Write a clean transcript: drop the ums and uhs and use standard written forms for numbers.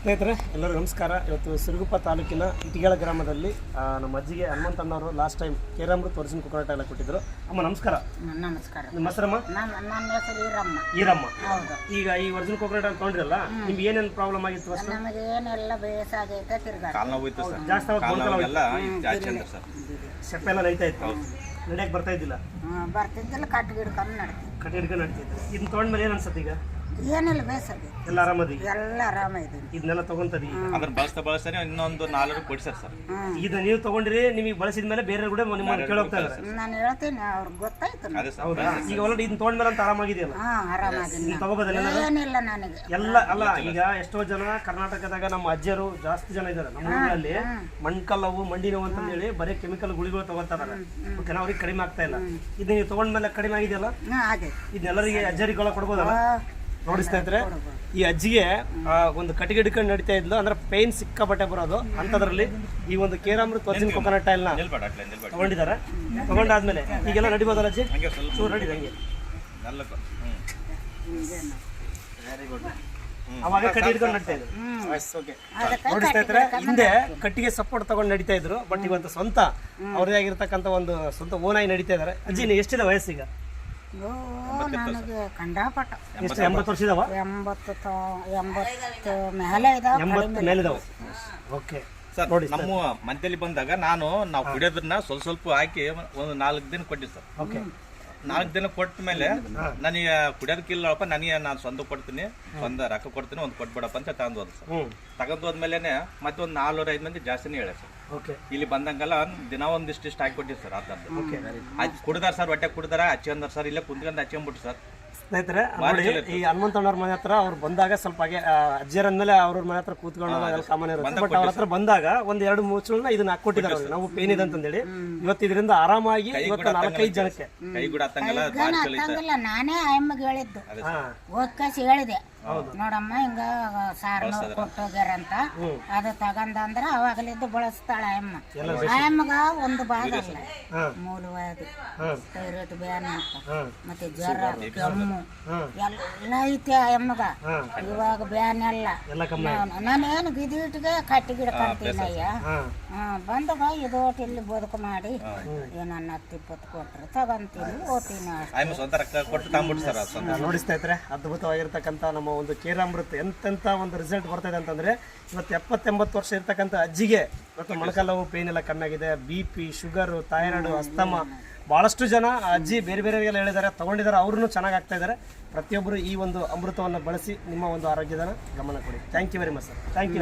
ಸ್ನೇಹಿತರೆ ಎಲ್ಲರೂ ನಮಸ್ಕಾರ. ಇವತ್ತು ಸಿರುಗುಪ್ಪ ತಾಲೂಕಿನ ಇಟಿಗಳ ಗ್ರಾಮದಲ್ಲಿ ನಮ್ಮ ಅಜ್ಜಿಗೆ ಹನುಮಂತಣ್ಣವರು ಲಾಸ್ಟ್ ಟೈಮ್ ಕೇರಾಮೃತ ಒರಿಜಿನ್ ಕೊಕೊನಟ್ ಎಲ್ಲ ಕೊಟ್ಟಿದ್ರು. ಅಮ್ಮ ನಮಸ್ಕಾರ. ನಮಸ್ಕಾರ. ನಿಮ್ಮ ಹೆಸರಮ್ಮ? ನನ್ನ ಹೆಸರು ಈರಮ್ಮ. ಈರಮ್ಮ. ಹೌದು. ಈಗ ಈ ಒರಿಜಿನ್ ಕೊಕೊನಟ್ ಅಂತ ತೊಗೊಂಡ್ರಲ್ಲ, ನಿಮ್ಗೆ ಏನೇನು ಪ್ರಾಬ್ಲಮ್ ಆಗಿತ್ತು? ಅಷ್ಟು ನಮಗೆ ಏನೆಲ್ಲ ಬೇಸಾಗೈತೆ ಜಾಸ್ತಿ ಸೆಪ್ಪೆ ಎಲ್ಲ ನಡೀತಾ ಇತ್ತು, ನಡೆಯಕ್ಕೆ ಬರ್ತಾ ಇದ್ದಿಲ್ಲ, ಬರ್ತಿದ್ದಿಲ್ಲ. ಕಟ್ಟಿ ಹಿಡ್ಕೊಂಡು ನಡೀತಿತ್ತು. ಇದನ್ನ ತೊಗೊಂಡ್ಮೇಲೆ ಏನು ಅನ್ಸುತ್ತೆ? ಈಗ ಏನಿಲ್ಲ ಬೇಸಾಗಿ ಎಲ್ಲ ಆರಾಮದಿ? ಎಲ್ಲ ಆರಾಮ ಇದೀನಿ. ಇದನ್ನೆಲ್ಲ ತಗೊಂತದಿ ಅದನ್ನ ಬಳಸ್ತಾನೆ ಇನ್ನೊಂದು 4 ಕೊಡಿಸ್ತಾರೆ ಸರ್. ಇದು ನೀವು ತಗೊಂಡ್ರಿ, ನಿಮಗೆ ಬಳಸಿದ ಮೇಲೆ ಬೇರೆ ಕೂಡ ನಿಮ್ಮನ್ನು ಕೇಳೋಗ್ತಾ ಇದ್ದಾರೆ. ನಾನು ಹೇಳ್ತೀನಿ, ಅವ್ರಿಗೆ ಗೊತ್ತಾಯ್ತು. ಹೌದಾ? ಈಗ ಆಲ್ರೆಡಿ ಇದನ್ನ ತೊಗೊಂಡ್ಮೇಲೆ ಅಂತ ಆರಾಮಾಗಿದೆಯಲ್ಲ? ಆರಾಮಾಗಿದ್ದೀನಿ. ತಗೋಬೋದಲ್ಲ? ಏನಿಲ್ಲ ನನಗೆ ಎಲ್ಲ ಅಲ್ಲ. ಈಗ ಎಷ್ಟೋ ಜನ ಕರ್ನಾಟಕದಾಗ ನಮ್ಮ ಅಜ್ಜಿಯರು ಜಾಸ್ತಿ ಜನ ಇದ್ದಾರೆ. ನಮ್ಮ ಊರಲ್ಲಿ ಮಣ್ಕಲ್ಲವು ಮಂಡಿ ನೋವು ಅಂತ ಹೇಳಿ ಬರೀ ಕೆಮಿಕಲ್ ಗುಳಿಗಳು ತಗೋತಾರೆ. ಓಕೆನಾ? ಅವ್ರಿಗೆ ಕಡಿಮೆ ಆಗ್ತಾ ಇಲ್ಲ. ಇದು ನೀವು ತಗೊಂಡ್ಮೇಲೆ ಕಡಿಮೆ ಆಗಿದೆಯಲ್ಲ? ಇದನ್ನೆಲ್ಲರಿಗೆ ಅಜ್ಜರಿಗೆಲ್ಲ ಕೊಡ್ಬೋದಲ್ಲ? ನೋಡಿ ಸ್ನೇಹಿತರೆ, ಈ ಅಜ್ಜಿಗೆ ಒಂದು ಕಟ್ಟಿಗೆ ಹಿಡ್ಕೊಂಡು ನಡೀತಾ ಇದ್ಲು, ಅಂದ್ರೆ ಪೇನ್ ಸಿಕ್ಕಾಪಟ್ಟೆ ಬರೋದು. ಅಂಥದ್ರಲ್ಲಿ ಈ ಒಂದು ಕೇರಾಮೃತ ಒರಿಜಿನ್ ಕೊಕೊನಟ್ ಆಯಿಲ್ನ ತಗೊಂಡಿದ್ದಾರೆ. ತಗೊಂಡಾದ್ಮೇಲೆ ಈಗೆಲ್ಲ ನಡಿಬೋದಲ್ಲ ಅಜ್ಜಿ? ಚೂರು ನಡೀದು ಹಂಗೆ. Very good. ಅವಾಗ ಕಟ್ಟಿ ಹಿಡ್ಕೊಂಡು ನಡೀತಾ ಇದ್ರು. ನೋಡಿ ಸ್ನೇಹಿತರೆ, ಹಿಂದೆ ಕಟ್ಟಿಗೆ ಸಪೋರ್ಟ್ ತಗೊಂಡು ನಡೀತಾ ಇದ್ರು. ಬಟ್ ಇವತ್ತು ಸ್ವಂತ ಅವ್ರದೇ ಆಗಿರ್ತಕ್ಕಂಥ ಒಂದು ಸ್ವಂತ ಓನಾಗಿ ನಡೀತಾ ಇದ್ದಾರೆ. ಅಜ್ಜಿ ನೀವು ಎಷ್ಟಿದೆ ವಯಸ್ಸೀಗ? ನನಗೆ ಕಂಡಾಪಟ್ಟ. ಎಷ್ಟು? 80 ವರ್ಷ ಇದಾವ? 80 ಮೇಲೆ ಇದಾವೆ. 80 ಮೇಲೆ ಇದಾವೆ. ಓಕೆ ಸರ್, ನಮ್ಮ ಮಧ್ಯದಲ್ಲಿ ಬಂದಾಗ ನಾವು ಕುಡಿಯೋದನ್ನ ಸ್ವಲ್ಪ ಹಾಕಿ ಒಂದು 4 ದಿನ ಕೊಟ್ಟಿವಿ ಸರ್. ಓಕೆ. 4 ದಿನ ಕೊಟ್ಟ ಮೇಲೆ ನನಗೆ ಕುಡಿಯೋದಕ್ಕಿಲ್ಲಪ್ಪ, ನಾನು ಸ್ವಂತ ಕೊಡ್ತೀನಿ, ಸ್ವಂತ ರೊಕ್ಕ ಕೊಡ್ತೀನಿ, ಒಂದು ಕೊಟ್ಬಿಡಪ್ಪ ಅಂತ ತಗೊಂಡು ಹೋದ್ ಸರ್. ತಗೊಂಡು ಹೋದ್ಮೇಲೆ ಮತ್ತೆ ಒಂದು 4-5 ಮಂದಿ ಜಾಸ್ತಿನೇ ಹೇಳ ಸರ್. ಇಲ್ಲಿ ಬಂದಂಗೆಲ್ಲ ದಿನ ಒಂದಿಷ್ಟು ಹಾಕಿ ಕೊಟ್ಟಿವಿ ಸರ್. ಅದು ಕುಡ್ದಾರ ಸರ್, ಹೊಟ್ಟೆ ಕುಡ್ದಾರ, ಹಚ್ಕೊಂಡಾರ ಸರ್. ಇಲ್ಲೇ ಕುಂತ್ಕೊಂಡು ಹಚ್ಕೊಂಡ್ಬಿಟ್ಟು ಸರ್. ಸ್ನೇಹಿತರೆ, ನೋಡಿ ಈ ಹನುಮಂತಣ್ಣವ್ರ ಮನೆ ಹತ್ರ ಅವ್ರು ಬಂದಾಗ ಸ್ವಲ್ಪ ಹಾಗೆ ಅಜ್ಜಿಯರಂದ್ಮೇಲೆ ಅವ್ರ ಮನೆ ಹತ್ರ ಕೂತ್ಕೊಳ್ಳೋದು ಸಾಮಾನ್ಯ ಇರುತ್ತೆ. ಬಟ್ ಅವ್ರ ಹತ್ರ ಬಂದಾಗ ಒಂದ್ 2 ಮುಚ್ಚಳನ್ನ ಇದನ್ನ ಹಾಕೊಟ್ಟಿದ್ದಾರೆ. ನಾವು ಪೇನ್ ಇದೆ ಅಂತಂದೇಳಿ ಇವತ್ತು ಇದರಿಂದ ಆರಾಮಾಗಿ ಇವತ್ತು 4-5 ಜನಕ್ಕೆ ಕೈ ಕೂಡ ಹತ್ತಂಗಿಲ್ಲ. ನಾನೇ ಅಮ್ಮಗೆ ಹೇಳಿದ್ದು, ಓದ್ಕಾಸಿ ಹೇಳಿದೆ, ನೋಡಮ್ಮ ಹಿಂಗ ಸಾರು ಕೊಟ್ಟೋಗ್ಯಾರಂತ, ಅದು ತಗಂದ್ರ ಅವಾಗಲಿದ್ದು ಬಳಸ್ತಾಳ ಅಮ್ಮ. ಅಮ್ಮಗ ಒಂದು ಭಾಗ ಅಲ್ಲ, ಮೂಲವಾದಿ ಥೈರಾಯ್ಡ್ ಬ್ಯಾನ್ ಅಂತ, ಮತ್ತೆ ಜ್ವರ, ಕೆಮ್ಮು ಎಲ್ಲ ಐತಿ ಅಮ್ಮಗ. ಇವಾಗ ಬ್ಯಾನ್ ಎಲ್ಲ. ನಾನೇನು ಗಿದಿಟ್ಟಿಗೆ ಕಟ್ಟಿ ಗಿಡಕಂತೀನಿ ಅಯ್ಯ. ಬಂದಾಗ ಇದು ಇಲ್ಲಿ ಬದುಕು ಮಾಡಿ ಏನನ್ನ 10-20 ಕೊಟ್ರೆ ತಗೊಂತೀನಿ, ಓದ್ತೀನಿ ಅಷ್ಟೇ. ನೋಡಿ ಸ್ನೇಹಿತರೆ, ಅದ್ಭುತವಾಗಿರ್ತಕ್ಕಂಥ ನಮ್ಮ ಒಂದು ಕೇರಾಮೃತ ಎಂತೆಂಥ ಒಂದು ರಿಸಲ್ಟ್ ಬರ್ತಾಯಿದೆ ಅಂತಂದರೆ, ಇವತ್ತು 70-80 ವರ್ಷ ಇರ್ತಕ್ಕಂಥ ಅಜ್ಜಿಗೆ ಇವತ್ತು ಮೊಣಕಾಲವು ಪೇನ್ ಎಲ್ಲ ಕಮ್ಮಿಯಾಗಿದೆ. BP, ಶುಗರು, ಥೈರಾಯ್ಡು, ಅಸ್ತಮ, ಭಾಳಷ್ಟು ಜನ ಅಜ್ಜಿ ಬೇರೆ ಬೇರೆಗೆಲ್ಲ ಹೇಳಿದ್ದಾರೆ, ತೊಗೊಂಡಿದ್ದಾರೆ, ಅವ್ರೂ ಚೆನ್ನಾಗಿ ಆಗ್ತಾ ಇದ್ದಾರೆ. ಪ್ರತಿಯೊಬ್ಬರು ಈ ಒಂದು ಅಮೃತವನ್ನು ಬಳಸಿ ನಿಮ್ಮ ಒಂದು ಆರೋಗ್ಯದ ಗಮನ ಕೊಡಿ. Thank you very much sir. Thank you.